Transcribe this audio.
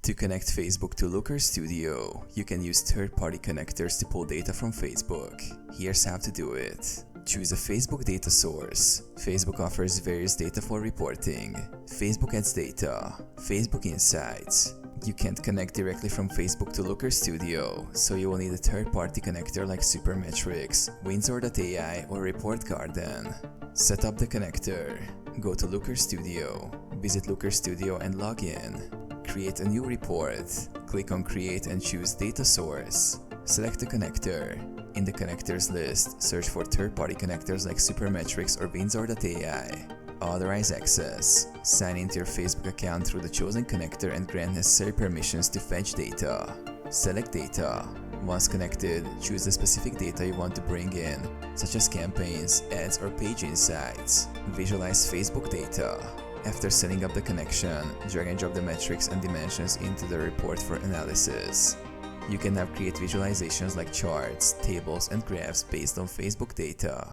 To connect Facebook to Looker Studio, you can use third-party connectors to pull data from Facebook. Here's how to do it. Choose a Facebook data source. Facebook offers various data for reporting. Facebook Ads data, Facebook Insights. You can't connect directly from Facebook to Looker Studio, so you will need a third-party connector like Supermetrics, Windsor.ai or Report Garden. Set up the connector. Go to Looker Studio. Visit Looker Studio and log in. Create a new report. Click on Create and choose Data Source. Select the connector. In the connectors list, search for third-party connectors like Supermetrics or Windsor.ai. Authorize access. Sign into your Facebook account through the chosen connector and grant necessary permissions to fetch data. Select data. Once connected, choose the specific data you want to bring in, such as campaigns, ads, or page insights. Visualize Facebook data. After setting up the connection, drag and drop the metrics and dimensions into the report for analysis. You can now create visualizations like charts, tables, and graphs based on Facebook data.